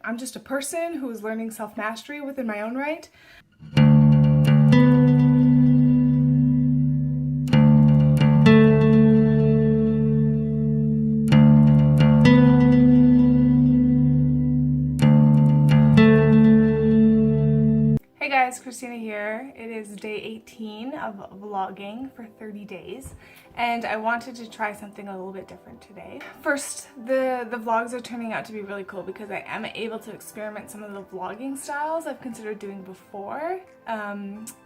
I'm just a person who is learning self-mastery within my own right. Hey guys, Christina here. It is day 18 of vlogging for 30 days and I wanted to try something a little bit different today. First, the vlogs are turning out to be really cool because I am able to experiment some of the vlogging styles I've considered doing before,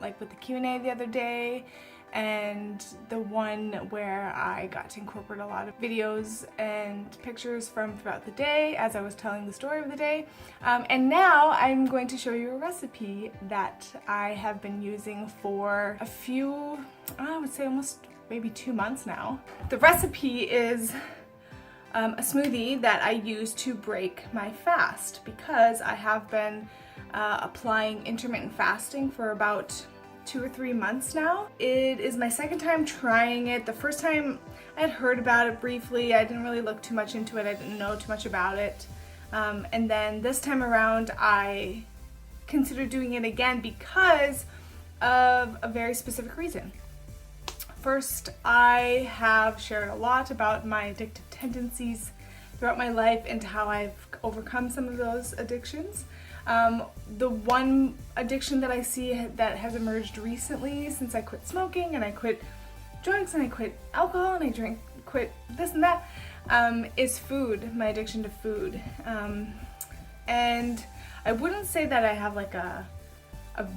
like with the Q&A the other day and the one where I got to incorporate a lot of videos and pictures from throughout the day as I was telling the story of the day. And now I'm going to show you a recipe that I have been using for a few, I would say almost maybe 2 months now. The recipe is a smoothie that I use to break my fast because I have been applying intermittent fasting for about 2 or 3 months now. It is my second time trying it. The first time I had heard about it briefly. I didn't really look too much into it. I didn't know too much about it. And then this time around I considered doing it again because of a very specific reason. First, I have shared a lot about my addictive tendencies throughout my life and how I've overcome some of those addictions. The one addiction that I see that has emerged recently since I quit smoking and I quit drugs and I quit alcohol and I quit this and that, is food, my addiction to food. And I wouldn't say that I have like a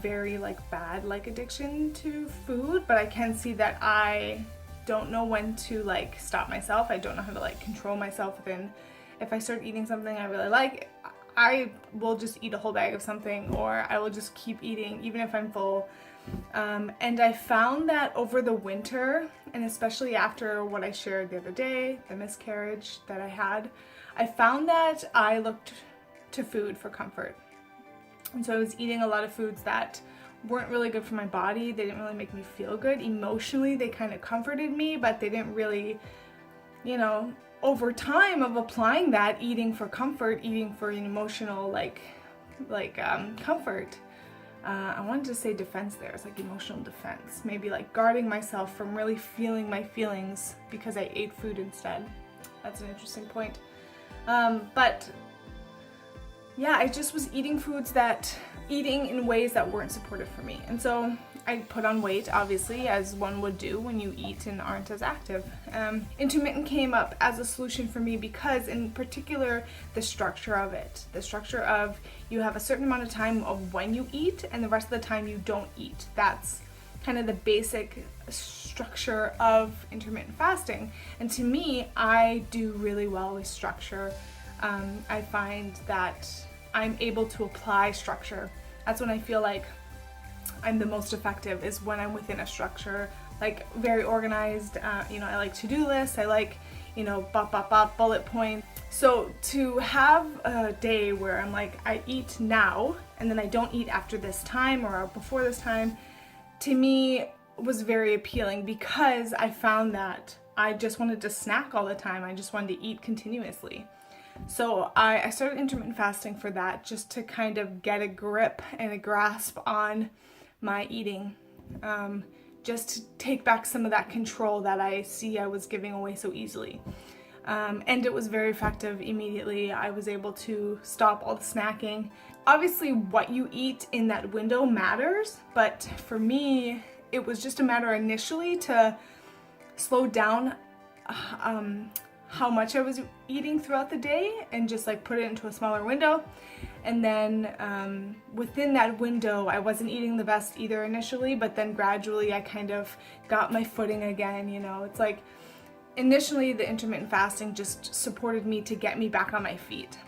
very bad addiction to food, but I can see that I don't know when to stop myself. I don't know how to control myself within. If I start eating something I really like, I will just eat a whole bag of something, or I will just keep eating even if I'm full. And I found that over the winter, and especially after what I shared the other day, the miscarriage that I had, I found that I looked to food for comfort. And so I was eating a lot of foods that weren't really good for my body. They didn't really make me feel good. Emotionally, they kind of comforted me, but they didn't really, over time of applying that, eating for comfort, eating for an emotional comfort. I wanted to say defense there. It's emotional defense. Maybe guarding myself from really feeling my feelings because I ate food instead. That's an interesting point. But yeah, I just was eating eating in ways that weren't supportive for me. And so I put on weight, obviously, as one would do when you eat and aren't as active. Intermittent came up as a solution for me because, in particular, the structure of it. The structure of you have a certain amount of time of when you eat and the rest of the time you don't eat. That's kind of the basic structure of intermittent fasting. And to me, I do really well with structure. I find that I'm able to apply structure. That's when I feel like I'm the most effective, is when I'm within a structure, very organized. I like to-do lists. I like, bullet points. So to have a day where I'm I eat now and then I don't eat after this time or before this time, to me was very appealing because I found that I just wanted to snack all the time. I just wanted to eat continuously. So I started intermittent fasting for that, just to kind of get a grip and a grasp on my eating, just to take back some of that control that I see I was giving away so easily. And it was very effective immediately. I was able to stop all the snacking. Obviously, what you eat in that window matters, but for me, it was just a matter initially to slow down how much I was eating throughout the day and just put it into a smaller window. And then within that window, I wasn't eating the best either initially, but then gradually I kind of got my footing again. It's initially the intermittent fasting just supported me to get me back on my feet.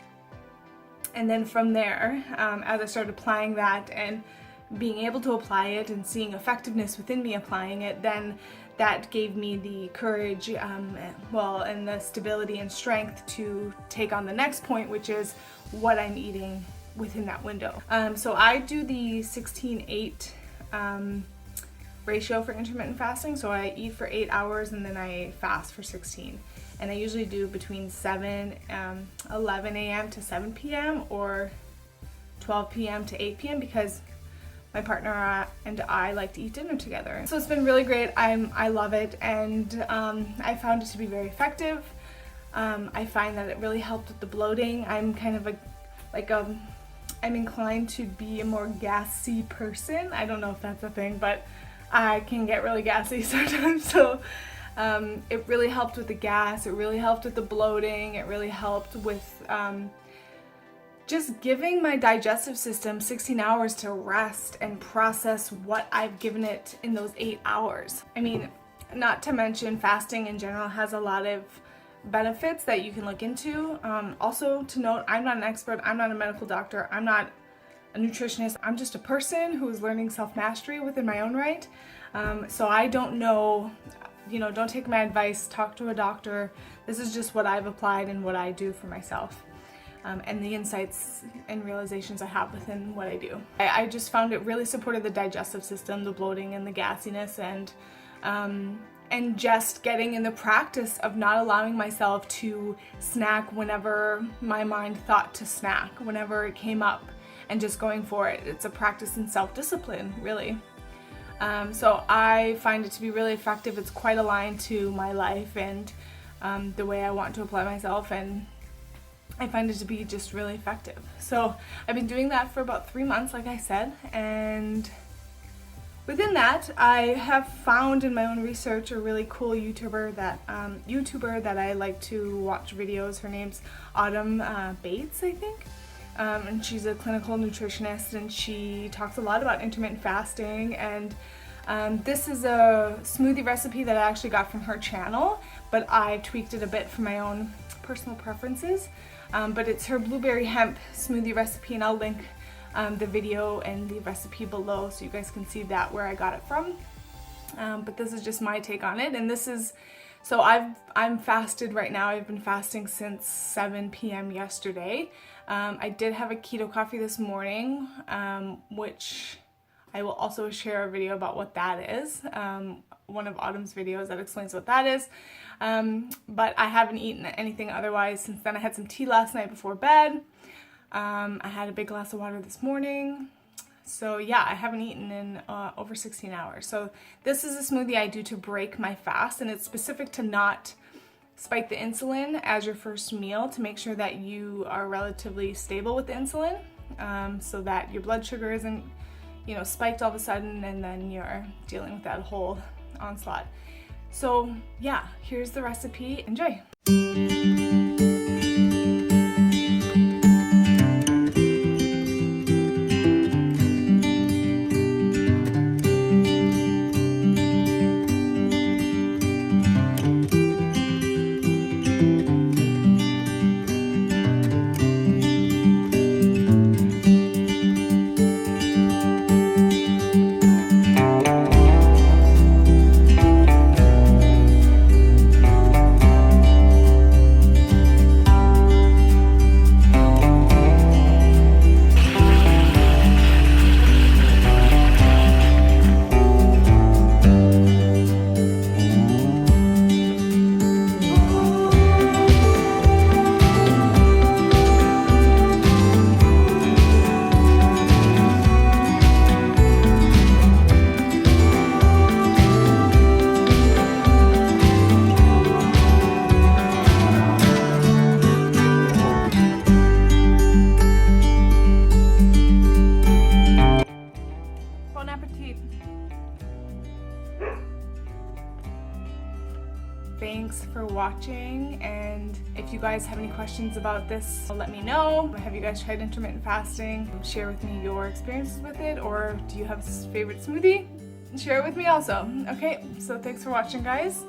And then from there, as I started applying that and being able to apply it and seeing effectiveness within me applying it, then that gave me the courage, and the stability and strength to take on the next point, which is what I'm eating within that window. So I do the 16-8 ratio for intermittent fasting. So I eat for 8 hours and then I fast for 16. and I usually do between 11 a.m. to 7 p.m. or 12 p.m. to 8 p.m. because my partner and I like to eat dinner together. So it's been really great. I love it, and I found it to be very effective. I find that it really helped with the bloating. I'm kind of I'm inclined to be a more gassy person. I don't know if that's a thing, but I can get really gassy sometimes. So it really helped with the gas. It really helped with the bloating. It really helped with just giving my digestive system 16 hours to rest and process what I've given it in those 8 hours. I mean, not to mention fasting in general has a lot of benefits that you can look into. Also to note, I'm not an expert, I'm not a medical doctor, I'm not a nutritionist, I'm just a person who is learning self-mastery within my own right. So I don't know, don't take my advice, talk to a doctor. This is just what I've applied and what I do for myself. And the insights and realizations I have within what I do. I just found it really supported the digestive system, the bloating and the gassiness, and just getting in the practice of not allowing myself to snack whenever my mind thought to snack, whenever it came up, and just going for it. It's a practice in self-discipline, really. So I find it to be really effective. It's quite aligned to my life and the way I want to apply myself, and I find it to be just really effective. So I've been doing that for about 3 months, like I said, and within that, I have found in my own research a really cool YouTuber that I like to watch videos. Her name's Autumn Bates, I think, and she's a clinical nutritionist, and she talks a lot about intermittent fasting. And this is a smoothie recipe that I actually got from her channel, but I tweaked it a bit for my own personal preferences. But it's her blueberry hemp smoothie recipe, and I'll link the video and the recipe below so you guys can see that where I got it from. But this is just my take on it, and this is, so I'm fasted right now. I've been fasting since 7 p.m. yesterday. I did have a keto coffee this morning, which I will also share a video about what that is. One of Autumn's videos that explains what that is. But I haven't eaten anything otherwise since then. I had some tea last night before bed. I had a big glass of water this morning. So yeah, I haven't eaten in over 16 hours. So this is a smoothie I do to break my fast, and it's specific to not spike the insulin as your first meal, to make sure that you are relatively stable with the insulin, so that your blood sugar isn't, spiked all of a sudden, and then you're dealing with that whole onslaught. So yeah, here's the recipe. Enjoy. Thanks for watching, and if you guys have any questions about this, let me know. Have you guys tried intermittent fasting? Share with me your experiences with it, or do you have a favorite smoothie? Share it with me also. Okay, so thanks for watching, guys.